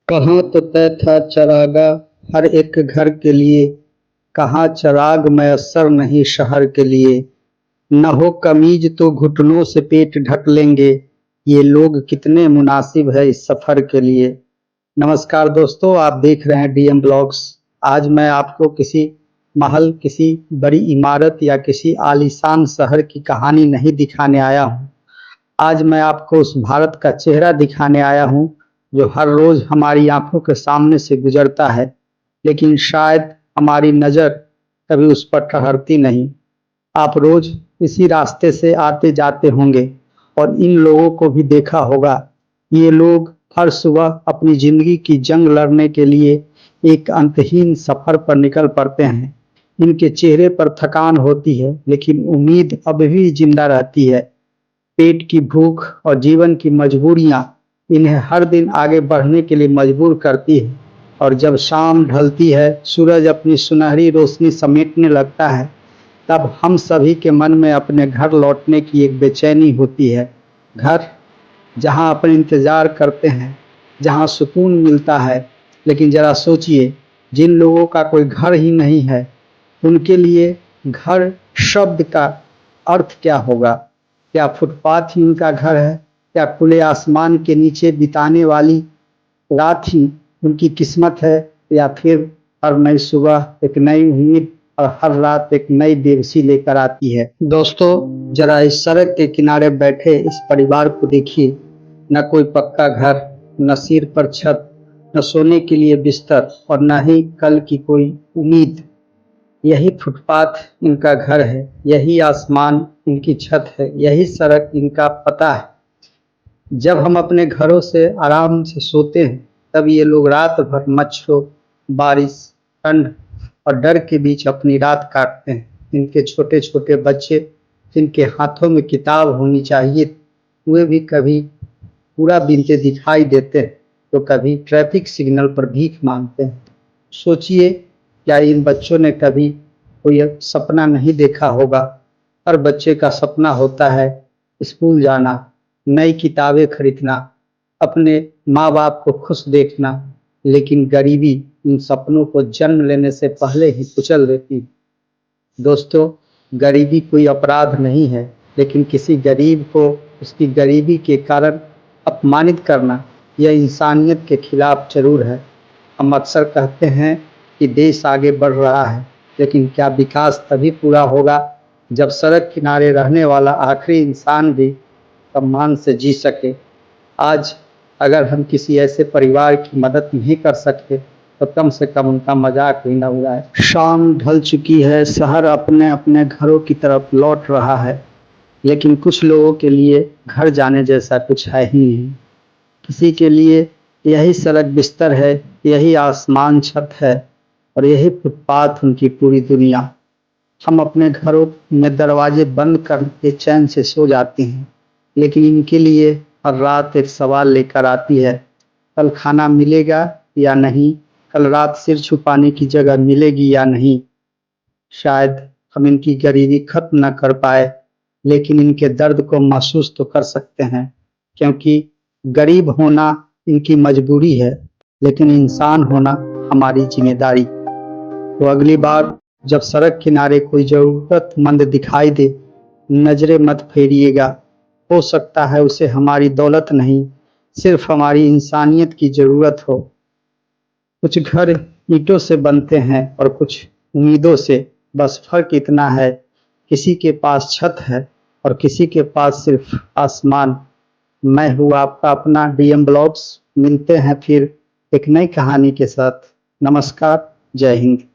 कहाँ तो तय था चरागा हर एक घर के लिए, कहाँ चराग मयस्सर नहीं शहर के लिए। न हो कमीज तो घुटनों से पेट ढक लेंगे, ये लोग कितने मुनासिब है इस सफर के लिए। नमस्कार दोस्तों, आप देख रहे हैं डीएम ब्लॉग्स। आज मैं आपको किसी महल, किसी बड़ी इमारत या किसी आलीशान शहर की कहानी नहीं दिखाने आया हूँ। आज मैं आपको उस भारत का चेहरा दिखाने आया हूँ जो हर रोज हमारी आंखों के सामने से गुजरता है, लेकिन शायद हमारी नजर कभी उस पर ठहरती नहीं। आप रोज इसी रास्ते से आते जाते होंगे और इन लोगों को भी देखा होगा। ये लोग हर सुबह अपनी जिंदगी की जंग लड़ने के लिए एक अंतहीन सफर पर निकल पड़ते हैं। इनके चेहरे पर थकान होती है, लेकिन उम्मीद अब भी जिंदा रहती है। पेट की भूख और जीवन की मजबूरियां इन्हें हर दिन आगे बढ़ने के लिए मजबूर करती है। और जब शाम ढलती है, सूरज अपनी सुनहरी रोशनी समेटने लगता है, तब हम सभी के मन में अपने घर लौटने की एक बेचैनी होती है। घर जहां अपन इंतजार करते हैं, जहां सुकून मिलता है। लेकिन जरा सोचिए, जिन लोगों का कोई घर ही नहीं है, उनके लिए घर शब्द का अर्थ क्या होगा। क्या फुटपाथ ही उनका घर है? क्या खुले आसमान के नीचे बिताने वाली रात ही उनकी किस्मत है? या फिर हर नई सुबह एक नई उम्मीद और हर रात एक नई बेबसी लेकर आती है। दोस्तों, जरा इस सड़क के किनारे बैठे इस परिवार को देखिए। न कोई पक्का घर, न सिर पर छत, न सोने के लिए बिस्तर और न ही कल की कोई उम्मीद। यही फुटपाथ इनका घर है, यही आसमान इनकी छत है, यही सड़क इनका पता है। जब हम अपने घरों से आराम से सोते हैं, तब ये लोग रात भर मच्छरों, बारिश, ठंड और डर के बीच अपनी रात काटते हैं। इनके छोटे छोटे बच्चे, जिनके हाथों में किताब होनी चाहिए, वे भी कभी पूरा बीनते दिखाई देते हैं, तो कभी ट्रैफिक सिग्नल पर भीख मांगते हैं। सोचिए, क्या इन बच्चों ने कभी कोई सपना नहीं देखा होगा? हर बच्चे का सपना होता है स्कूल जाना, नई किताबें खरीदना, अपने माँ बाप को खुश देखना। लेकिन गरीबी इन सपनों को जन्म लेने से पहले ही कुचल देती। दोस्तों, गरीबी कोई अपराध नहीं है, लेकिन किसी गरीब को उसकी गरीबी के कारण अपमानित करना, यह इंसानियत के खिलाफ जरूर है। हम अक्सर कहते हैं कि देश आगे बढ़ रहा है, लेकिन क्या विकास तभी पूरा होगा जब सड़क किनारे रहने वाला आखिरी इंसान भी सम्मान से जी सके। आज अगर हम किसी ऐसे परिवार की मदद नहीं कर सकते, तो कम से कम उनका मजाक भी न उड़ाए। शाम ढल चुकी है, शहर अपने अपने घरों की तरफ लौट रहा है, लेकिन कुछ लोगों के लिए घर जाने जैसा कुछ है ही नहीं। किसी के लिए यही सड़क बिस्तर है, यही आसमान छत है और यही फुटपाथ उनकी पूरी दुनिया। हम अपने घरों में दरवाजे बंद करके चैन से सो जाते हैं, लेकिन इनके लिए हर रात एक सवाल लेकर आती है। कल खाना मिलेगा या नहीं? कल रात सिर छुपाने की जगह मिलेगी या नहीं? शायद हम इनकी गरीबी खत्म न कर पाए, लेकिन इनके दर्द को महसूस तो कर सकते हैं। क्योंकि गरीब होना इनकी मजबूरी है, लेकिन इंसान होना हमारी जिम्मेदारी। तो अगली बार जब सड़क किनारे कोई जरूरतमंद दिखाई दे, नजरें मत फेरिएगा। हो सकता है उसे हमारी दौलत नहीं, सिर्फ हमारी इंसानियत की जरूरत हो। कुछ घर ईंटों से बनते हैं और कुछ उम्मीदों से। बस फर्क इतना है, किसी के पास छत है और किसी के पास सिर्फ आसमान। मैं हूँ आपका अपना डीएम ब्लॉग्स। मिलते हैं फिर एक नई कहानी के साथ। नमस्कार, जय हिंद।